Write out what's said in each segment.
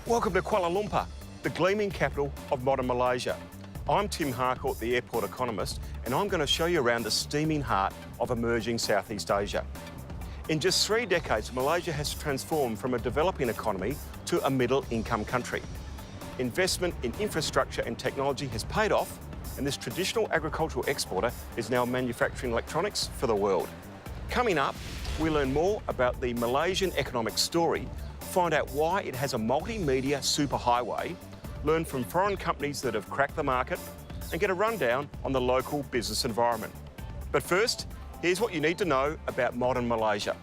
Welcome to Kuala Lumpur, the gleaming capital of modern Malaysia. I'm Tim Harcourt, the airport economist, and I'm going to show you around the steaming heart of emerging Southeast Asia. In just 3 decades, Malaysia has transformed from a developing economy to a middle-income country. Investment in infrastructure and technology has paid off, and this traditional agricultural exporter is now manufacturing electronics for the world. Coming up, we learn more about the Malaysian economic story, find out why it has a multimedia superhighway, learn from foreign companies that have cracked the market, and get a rundown on the local business environment. But first, here's what you need to know about modern Malaysia.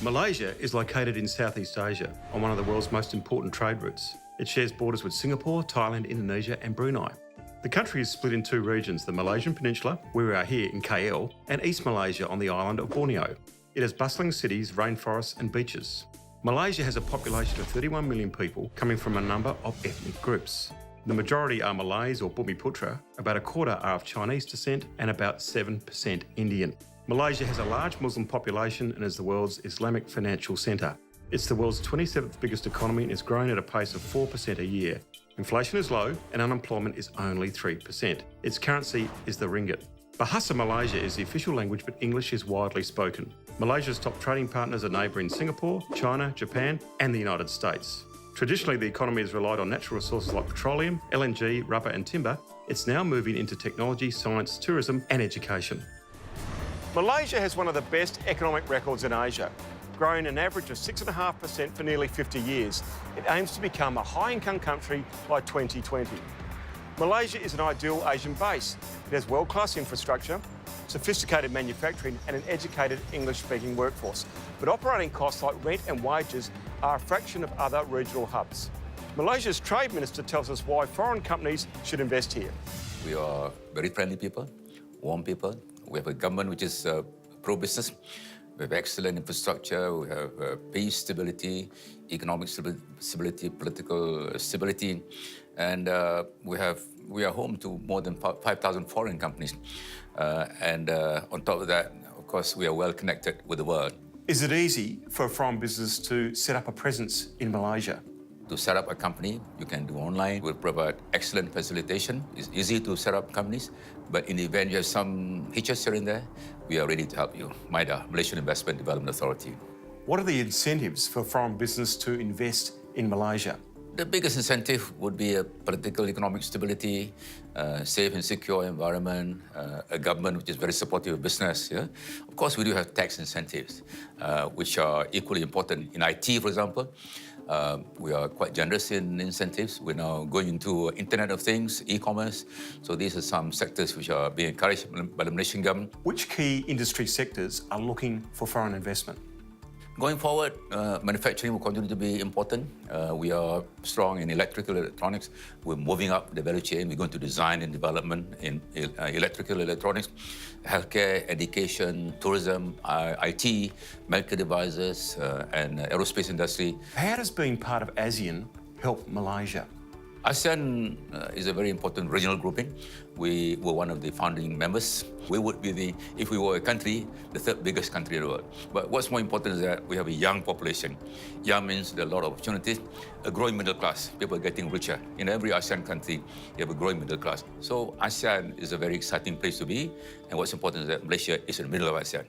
Malaysia is located in Southeast Asia on one of the world's most important trade routes. It shares borders with Singapore, Thailand, Indonesia and Brunei. The country is split in 2 regions, the Malaysian Peninsula, where we are here in KL, and East Malaysia on the island of Borneo. It has bustling cities, rainforests and beaches. Malaysia has a population of 31 million people coming from a number of ethnic groups. The majority are Malays or Bumiputra, about a quarter are of Chinese descent and about 7% Indian. Malaysia has a large Muslim population and is the world's Islamic financial centre. It's the world's 27th biggest economy and is growing at a pace of 4% a year. Inflation is low and unemployment is only 3%. Its currency is the ringgit. Bahasa Malaysia is the official language, but English is widely spoken. Malaysia's top trading partners are neighbouring Singapore, China, Japan and the United States. Traditionally, the economy has relied on natural resources like petroleum, LNG, rubber and timber. It's now moving into technology, science, tourism and education. Malaysia has one of the best economic records in Asia, growing an average of 6.5% for nearly 50 years. It aims to become a high-income country by 2020. Malaysia is an ideal Asian base. It has world-class infrastructure, sophisticated manufacturing and an educated English-speaking workforce. But operating costs like rent and wages are a fraction of other regional hubs. Malaysia's Trade Minister tells us why foreign companies should invest here. We are very friendly people, warm people. We have a government which is pro-business. We have excellent infrastructure, we have peace, stability, economic stability, political stability, and we are home to more than 5,000 foreign companies. On top of that, of course, we are well connected with the world. Is it easy for a foreign business to set up a presence in Malaysia? To set up a company, you can do online. We provide excellent facilitation. It's easy to set up companies, but in the event you have some hitches here and there, we are ready to help you. MIDA, Malaysian Investment Development Authority. What are the incentives for foreign business to invest in Malaysia? The biggest incentive would be a political economic stability, safe and secure environment, a government which is very supportive of business. Yeah? Of course, we do have tax incentives, which are equally important. In IT, for example, we are quite generous in incentives. We're now going into Internet of Things, e-commerce. So these are some sectors which are being encouraged by the Malaysian government. Which key industry sectors are looking for foreign investment? Going forward, manufacturing will continue to be important. We are strong in electrical electronics. We're moving up the value chain. We're going to design and development in electrical electronics, healthcare, education, tourism, IT, medical devices, and aerospace industry. How does being part of ASEAN help Malaysia? ASEAN is a very important regional grouping. We were one of the founding members. We would be, if we were a country, the 3rd biggest country in the world. But what's more important is that we have a young population. Young means there are a lot of opportunities, a growing middle class. People are getting richer. In every ASEAN country, you have a growing middle class. So ASEAN is a very exciting place to be. And what's important is that Malaysia is in the middle of ASEAN.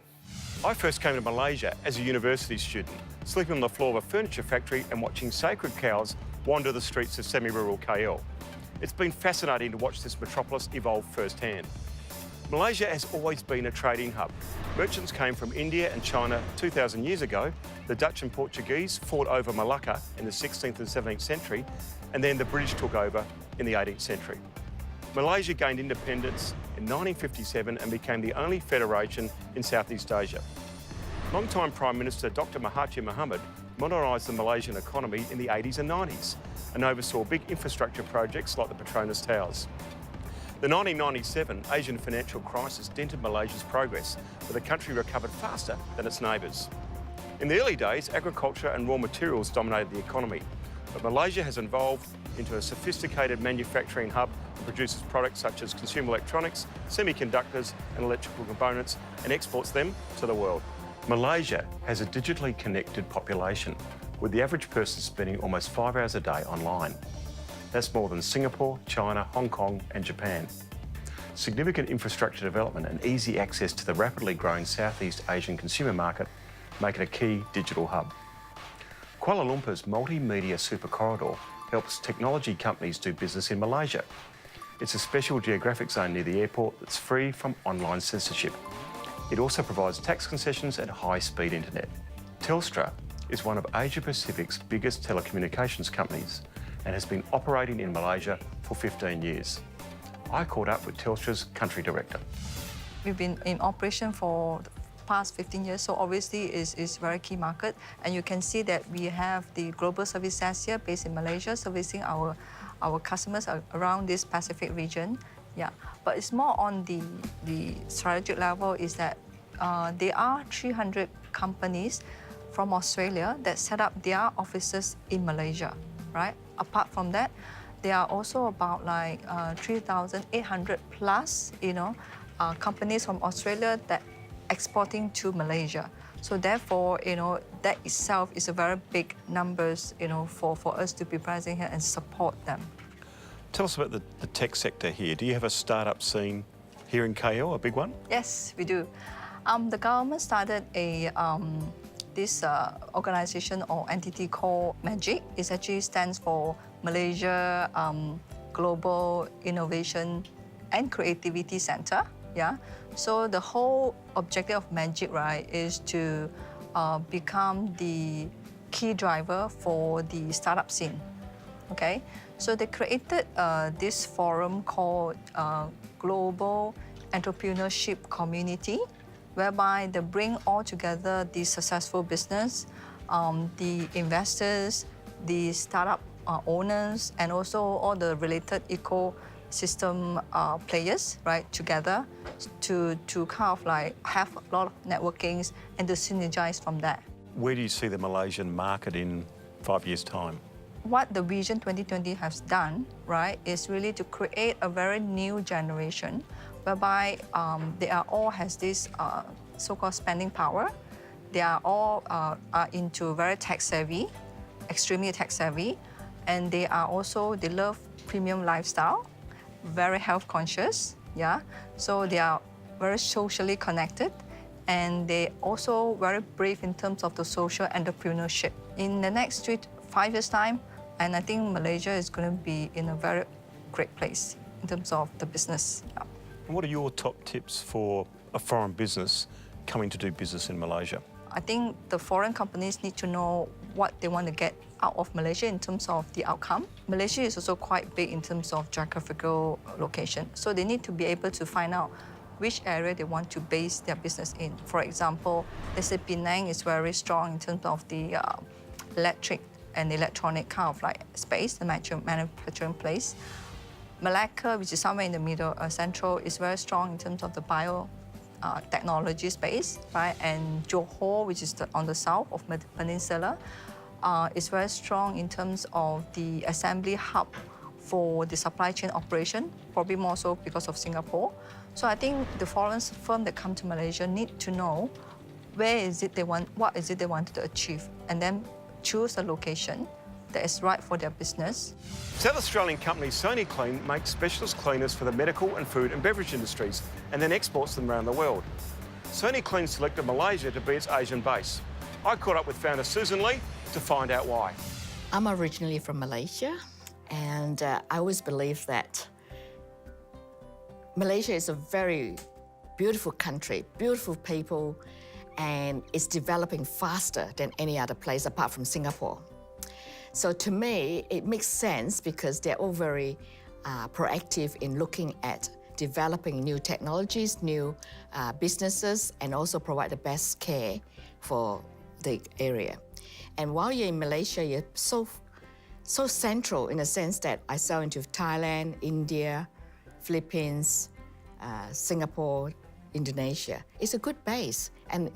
I first came to Malaysia as a university student, sleeping on the floor of a furniture factory and watching sacred cows wander the streets of semi-rural KL. It's been fascinating to watch this metropolis evolve firsthand. Malaysia has always been a trading hub. Merchants came from India and China 2,000 years ago. The Dutch and Portuguese fought over Malacca in the 16th and 17th century, and then the British took over in the 18th century. Malaysia gained independence in 1957 and became the only federation in Southeast Asia. Long-time Prime Minister Dr. Mahathir Mohamad modernised the Malaysian economy in the 80s and 90s and oversaw big infrastructure projects like the Petronas Towers. The 1997 Asian financial crisis dented Malaysia's progress, but the country recovered faster than its neighbours. In the early days, agriculture and raw materials dominated the economy, but Malaysia has evolved into a sophisticated manufacturing hub that produces products such as consumer electronics, semiconductors and electrical components and exports them to the world. Malaysia has a digitally connected population. with the average person spending almost 5 hours a day online. That's more than Singapore, China, Hong Kong and Japan. Significant infrastructure development and easy access to the rapidly growing Southeast Asian consumer market make it a key digital hub. Kuala Lumpur's multimedia super corridor helps technology companies do business in Malaysia. It's a special geographic zone near the airport that's free from online censorship. It also provides tax concessions and high-speed internet. Telstra is one of Asia Pacific's biggest telecommunications companies and has been operating in Malaysia for 15 years. I caught up with Telstra's country director. We've been in operation for the past 15 years, so obviously it's a very key market. And you can see that we have the global service desk here based in Malaysia, servicing our customers around this Pacific region. Yeah, but it's more on the strategic level is that there are 300 companies from Australia that set up their offices in Malaysia, right? Apart from that, there are also about like 3,800 plus, companies from Australia that exporting to Malaysia. So therefore, that itself is a very big numbers, for us to be present here and support them. Tell us about the tech sector here. Do you have a startup scene here in KL, a big one? Yes, we do. The government started this organization or entity called MAGIC. It actually stands for Malaysia Global Innovation and Creativity Center. Yeah. So the whole objective of MAGIC, right, is to become the key driver for the startup scene. Okay. So they created this forum called Global Entrepreneurship Community, whereby they bring all together the successful business, the investors, the startup owners, and also all the related ecosystem players, right, together to kind of like have a lot of networkings and to synergize from that. Where do you see the Malaysian market in 5 years' time? What the Vision 2020 has done, right, is really to create a very new generation whereby they are all has this so-called spending power. They are all are into very tech-savvy, extremely tech-savvy, and they love premium lifestyle, very health-conscious, yeah? So they are very socially connected, and they also very brave in terms of the social entrepreneurship. In the next 3 to 5 years' time, and I think Malaysia is going to be in a very great place in terms of the business. Yeah. What are your top tips for a foreign business coming to do business in Malaysia? I think the foreign companies need to know what they want to get out of Malaysia in terms of the outcome. Malaysia is also quite big in terms of geographical location. So they need to be able to find out which area they want to base their business in. For example, let's say Penang is very strong in terms of the electric and electronic kind of like space, the manufacturing place. Malacca, which is somewhere in the middle, central, is very strong in terms of the technology space, right? And Johor, which is on the south of the peninsula, is very strong in terms of the assembly hub for the supply chain operation, probably more so because of Singapore. So I think the foreign firm that come to Malaysia need to know where is it they want, what is it they want to achieve, and then choose a location that is right for their business. South Australian company Sony Clean makes specialist cleaners for the medical and food and beverage industries and then exports them around the world. Sony Clean selected Malaysia to be its Asian base. I caught up with founder Susan Lee to find out why. I'm originally from Malaysia, and I always believe that Malaysia is a very beautiful country, beautiful people, and it's developing faster than any other place apart from Singapore. So to me, it makes sense because they're all very proactive in looking at developing new technologies, new businesses, and also provide the best care for the area. And while you're in Malaysia, you're so central in the sense that I sell into Thailand, India, Philippines, Singapore, Indonesia. It's a good base, and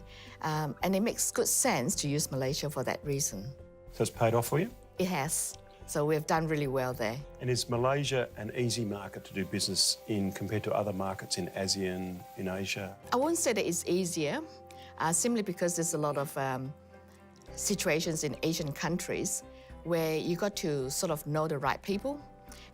it makes good sense to use Malaysia for that reason. So it's paid off for you? It has. So we've done really well there. And is Malaysia an easy market to do business in compared to other markets in ASEAN, in Asia? I wouldn't say that it's easier, simply because there's a lot of situations in Asian countries where you got to sort of know the right people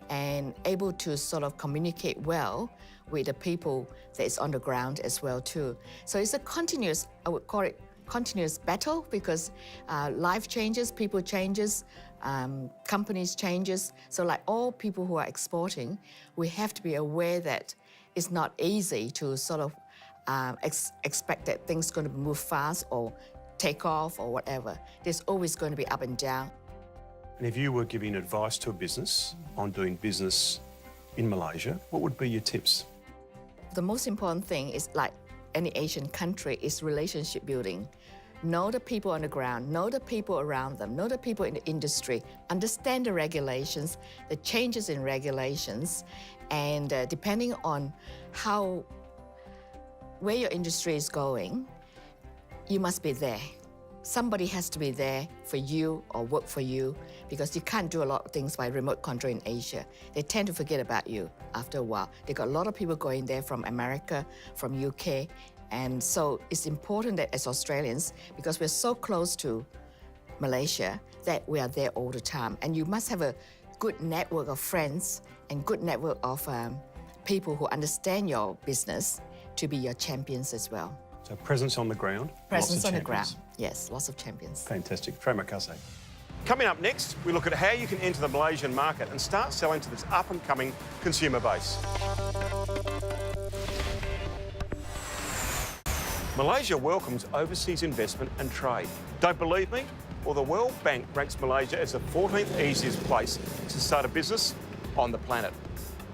and able to sort of communicate well with the people that is on the ground as well too. So it's a continuous, I would call it continuous battle, because life changes, people changes, companies changes. So like all people who are exporting, we have to be aware that it's not easy to sort of expect that things going to move fast or take off or whatever. There's always going to be up and down. And if you were giving advice to a business on doing business in Malaysia, what would be your tips? The most important thing is, like any Asian country, is relationship building. Know the people on the ground, know the people around them, know the people in the industry, understand the regulations, the changes in regulations, and depending on where your industry is going, you must be there. Somebody has to be there for you or work for you, because you can't do a lot of things by remote control in Asia. They tend to forget about you after a while. They got a lot of people going there from America, from UK, and so it's important that as Australians, because we're so close to Malaysia, that we are there all the time. And you must have a good network of friends and good network of people who understand your business to be your champions as well. So presence on the ground. Presence lots of on the champions. ground. Yes, lots of champions. Fantastic. Terima kasih. Coming up next, we look at how you can enter the Malaysian market and start selling to this up-and-coming consumer base. Malaysia welcomes overseas investment and trade. Don't believe me? Well, the World Bank ranks Malaysia as the 14th easiest place to start a business on the planet.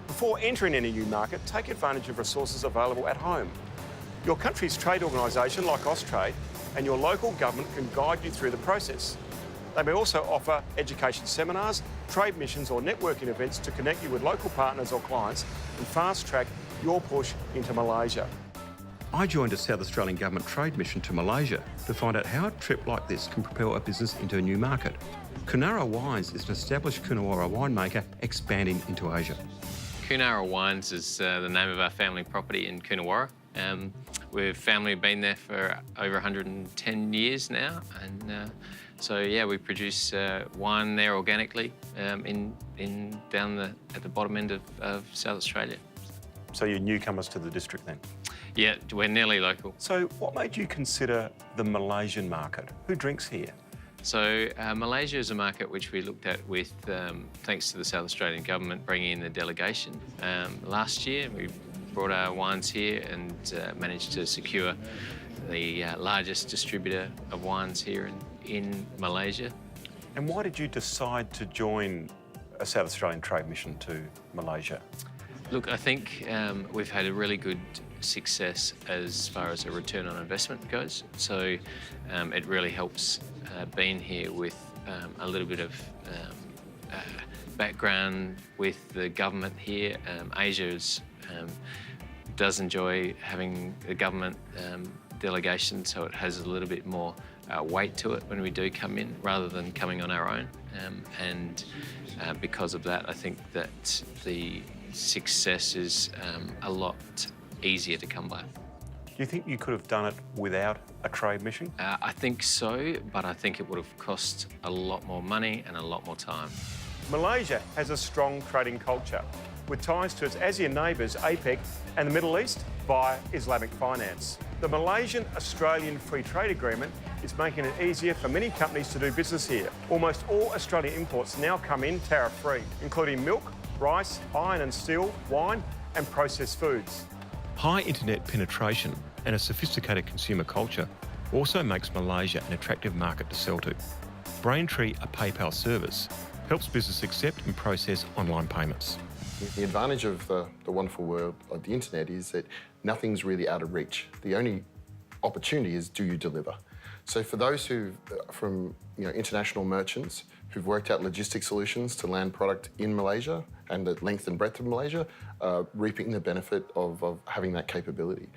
Before entering any new market, take advantage of resources available at home. Your country's trade organisation, like Austrade, and your local government can guide you through the process. They may also offer education seminars, trade missions or networking events to connect you with local partners or clients and fast-track your push into Malaysia. I joined a South Australian Government trade mission to Malaysia to find out how a trip like this can propel a business into a new market. Kunara Wines is an established Coonawarra winemaker expanding into Asia. Coonawarra Wines is the name of our family property in Coonawarra. We've been there for over 110 years now, and so yeah, we produce wine there organically at the bottom end of South Australia. So you're newcomers to the district then? Yeah, we're nearly local. So what made you consider the Malaysian market? Who drinks here? So Malaysia is a market which we looked at with, thanks to the South Australian Government bringing in the delegation. Last year, we brought our wines here and managed to secure the largest distributor of wines here in Malaysia. And why did you decide to join a South Australian trade mission to Malaysia? Look, I think we've had a really good success as far as a return on investment goes. So it really helps being here with a little bit of background with the government here. Asia does enjoy having the government delegation, so it has a little bit more weight to it when we do come in, rather than coming on our own. And because of that, I think that the success is a lot easier to come by. Do you think you could have done it without a trade mission? I think so, but I think it would have cost a lot more money and a lot more time. Malaysia has a strong trading culture with ties to its ASEAN neighbours, APEC, and the Middle East via Islamic finance. The Malaysian-Australian Free Trade Agreement is making it easier for many companies to do business here. Almost all Australian imports now come in tariff-free, including milk, rice, iron and steel, wine, and processed foods. High internet penetration and a sophisticated consumer culture also makes Malaysia an attractive market to sell to. Braintree, a PayPal service, helps business accept and process online payments. The advantage of the wonderful world of the internet is that nothing's really out of reach. The only opportunity is, do you deliver? So for those from international merchants who've worked out logistics solutions to land product in Malaysia and the length and breadth of Malaysia, reaping the benefit of having that capability.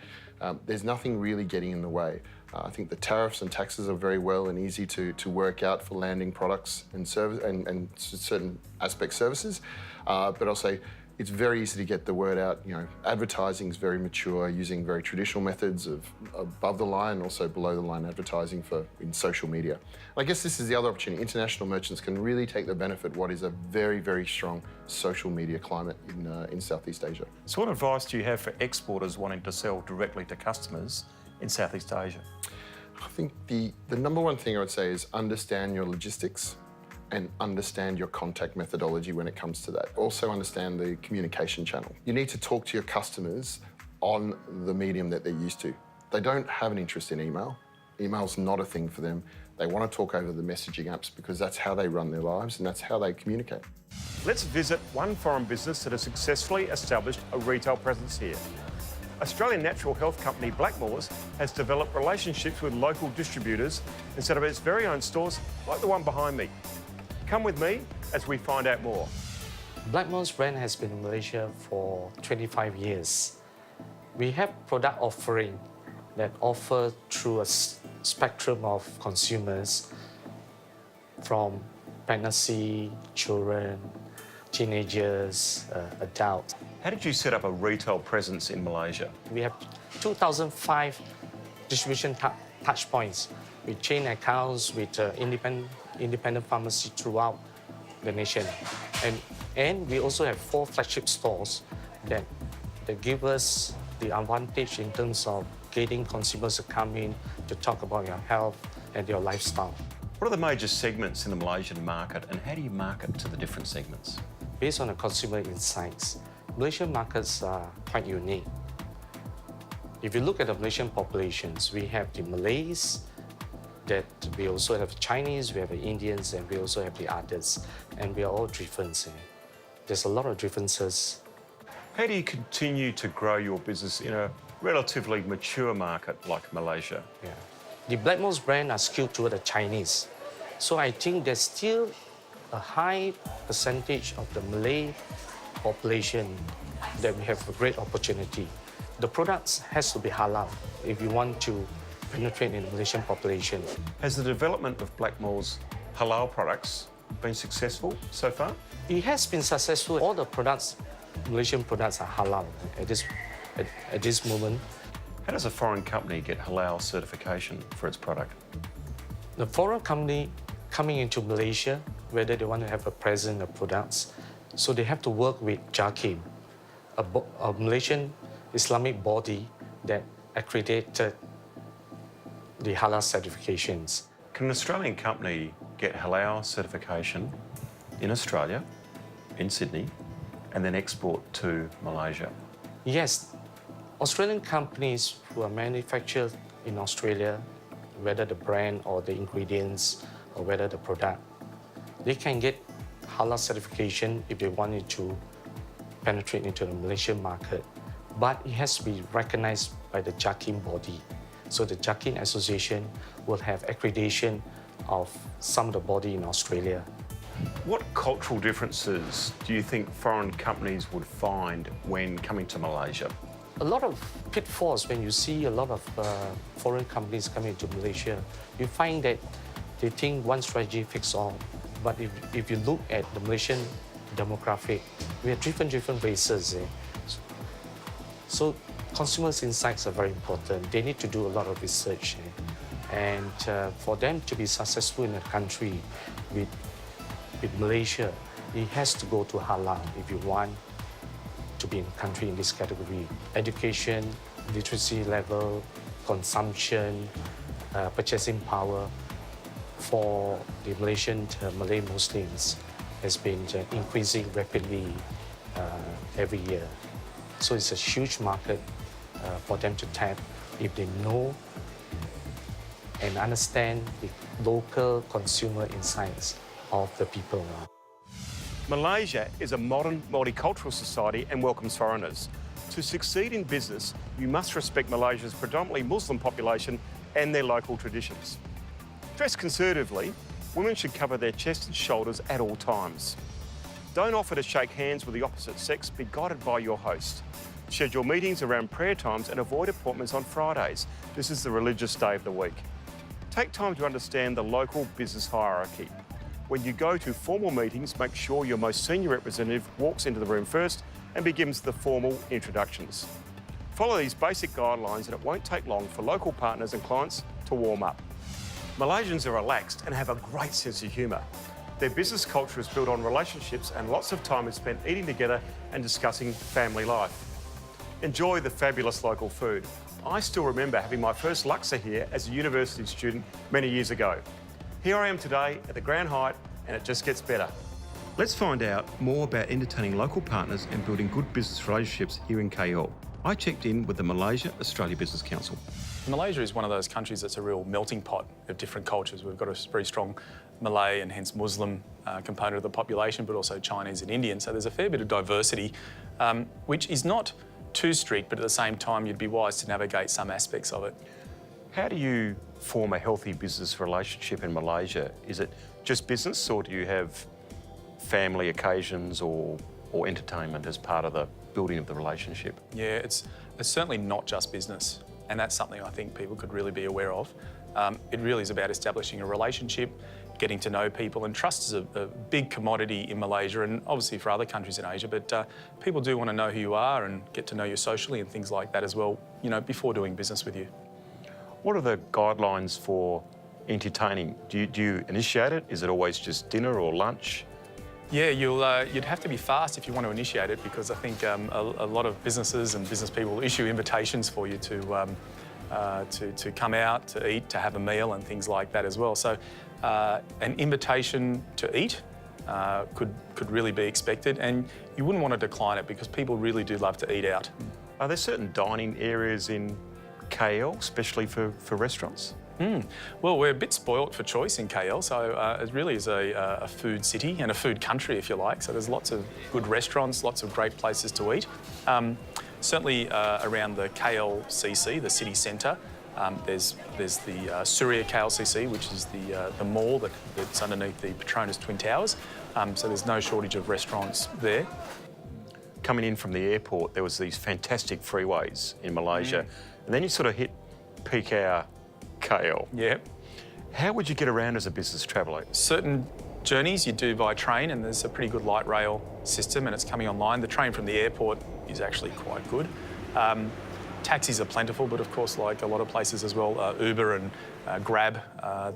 There's nothing really getting in the way. I think the tariffs and taxes are very well and easy to work out for landing products and service and certain aspect services. But I'll say It's very easy to get the word out. You know, advertising is very mature, using very traditional methods of above the line, also below the line advertising in social media. And I guess this is the other opportunity. International merchants can really take the benefit of what is a very, very strong social media climate in Southeast Asia. So what advice do you have for exporters wanting to sell directly to customers in Southeast Asia? I think the number one thing I would say is understand your logistics and understand your contact methodology when it comes to that. Also understand the communication channel. You need to talk to your customers on the medium that they're used to. They don't have an interest in email. Email's not a thing for them. They want to talk over the messaging apps because that's how they run their lives and that's how they communicate. Let's visit one foreign business that has successfully established a retail presence here. Australian natural health company Blackmore's has developed relationships with local distributors and set up its very own stores like the one behind me. Come with me as we find out more. Blackmore's brand has been in Malaysia for 25 years. We have product offering that offer through a spectrum of consumers from pregnancy, children, teenagers, adults. How did you set up a retail presence in Malaysia? We have 2,005 distribution touch points with chain accounts, with independent pharmacy throughout the nation. And we also have 4 flagship stores that give us the advantage in terms of getting consumers to come in to talk about your health and your lifestyle. What are the major segments in the Malaysian market and how do you market to the different segments? Based on the consumer insights, Malaysian markets are quite unique. If you look at the Malaysian populations, we have the Malays, that we also have Chinese, we have the Indians, and we also have the others. And we are all different. There's a lot of differences. How do you continue to grow your business in a relatively mature market like Malaysia? Yeah. The Blackmore's brand are skewed toward the Chinese. So I think there's still a high percentage of the Malay population that we have a great opportunity. The products has to be halal if you want to penetrate in the Malaysian population. Has the development of Blackmore's halal products been successful so far? It has been successful. All the products, Malaysian products, are halal at this moment. How does a foreign company get halal certification for its product? The foreign company coming into Malaysia, whether they want to have a presence of products, so they have to work with JAKIM, a Malaysian Islamic body that accredited the halal certifications. Can an Australian company get halal certification in Australia, in Sydney, and then export to Malaysia? Yes, Australian companies who are manufactured in Australia, whether the brand or the ingredients or whether the product, they can get halal certification if they wanted to penetrate into the Malaysian market. But it has to be recognized by the JAKIM body. So the JAKIM Association will have accreditation of some of the body in Australia. What cultural differences do you think foreign companies would find when coming to Malaysia? A lot of pitfalls when you see a lot of foreign companies coming to Malaysia. You find that they think one strategy fits all. But if you look at the Malaysian demographic, we have different races. So consumers' insights are very important. They need to do a lot of research. And for them to be successful in a country with Malaysia, it has to go to halal if you want to be in a country in this category. Education, literacy level, consumption, purchasing power for the Malaysian Malay Muslims has been increasing rapidly every year. So it's a huge market for them to tap if they know and understand the local consumer insights of the people. Malaysia is a modern multicultural society and welcomes foreigners. To succeed in business, you must respect Malaysia's predominantly Muslim population and their local traditions. Dressed conservatively, women should cover their chest and shoulders at all times. Don't offer to shake hands with the opposite sex, be guided by your host. Schedule meetings around prayer times and avoid appointments on Fridays. This is the religious day of the week. Take time to understand the local business hierarchy. When you go to formal meetings, make sure your most senior representative walks into the room first and begins the formal introductions. Follow these basic guidelines and it won't take long for local partners and clients to warm up. Malaysians are relaxed and have a great sense of humour. Their business culture is built on relationships and lots of time is spent eating together and discussing family life. Enjoy the fabulous local food. I still remember having my first laksa here as a university student many years ago. Here I am today at the Grand Hyatt and it just gets better. Let's find out more about entertaining local partners and building good business relationships here in KL. I checked in with the Malaysia Australia Business Council. Malaysia is one of those countries that's a real melting pot of different cultures. We've got a very strong Malay and hence Muslim component of the population, but also Chinese and Indian. So there's a fair bit of diversity, which is not too strict, but at the same time, you'd be wise to navigate some aspects of it. How do you form a healthy business relationship in Malaysia? Is it just business or do you have family occasions or entertainment as part of the building of the relationship? Yeah, it's certainly not just business, and that's something I think people could really be aware of. It really is about establishing a relationship, getting to know people, and trust is a big commodity in Malaysia and obviously for other countries in Asia, but people do want to know who you are and get to know you socially and things like that as well, you know, before doing business with you. What are the guidelines for entertaining? Do you initiate it? Is it always just dinner or lunch? Yeah, you'd have to be fast if you want to initiate it because I think a lot of businesses and business people will issue invitations for you to come out, to eat, to have a meal and things like that as well. So an invitation to eat could really be expected and you wouldn't want to decline it because people really do love to eat out. Are there certain dining areas in KL, especially for restaurants? Well, we're a bit spoilt for choice in KL, so it really is a food city and a food country, if you like. So there's lots of good restaurants, lots of great places to eat. Certainly around the KLCC, the city centre, there's the Surya KLCC, which is the mall that's underneath the Petronas Twin Towers. So there's no shortage of restaurants there. Coming in from the airport, there was these fantastic freeways in Malaysia, and then you sort of hit peak hour KL. Yeah. How would you get around as a business traveller? Certain journeys you do by train and there's a pretty good light rail system and it's coming online. The train from the airport is actually quite good. Taxis are plentiful, but of course, like a lot of places as well, Uber and Grab,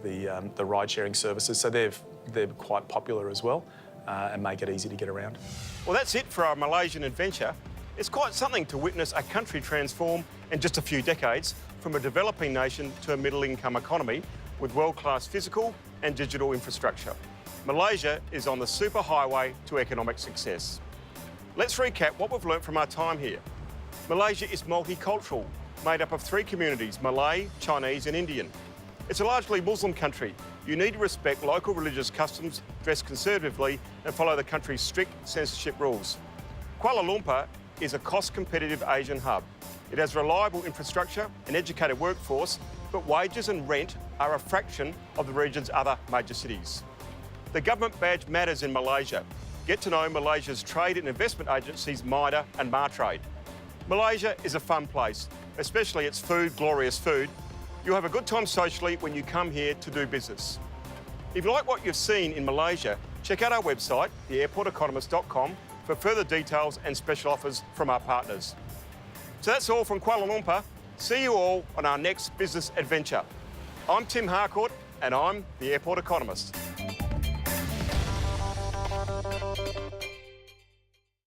the ride-sharing services, so they're quite popular as well and make it easy to get around. Well, that's it for our Malaysian adventure. It's quite something to witness a country transform in just a few decades from a developing nation to a middle-income economy with world-class physical and digital infrastructure. Malaysia is on the superhighway to economic success. Let's recap what we've learnt from our time here. Malaysia is multicultural, made up of 3 communities, Malay, Chinese and Indian. It's a largely Muslim country. You need to respect local religious customs, dress conservatively and follow the country's strict censorship rules. Kuala Lumpur is a cost-competitive Asian hub. It has reliable infrastructure, an educated workforce, but wages and rent are a fraction of the region's other major cities. The government badge matters in Malaysia. Get to know Malaysia's trade and investment agencies, MIDA and Martrade. Malaysia is a fun place, especially its food, glorious food. You'll have a good time socially when you come here to do business. If you like what you've seen in Malaysia, check out our website, theairporteconomist.com, for further details and special offers from our partners. So that's all from Kuala Lumpur. See you all on our next business adventure. I'm Tim Harcourt and I'm the Airport Economist.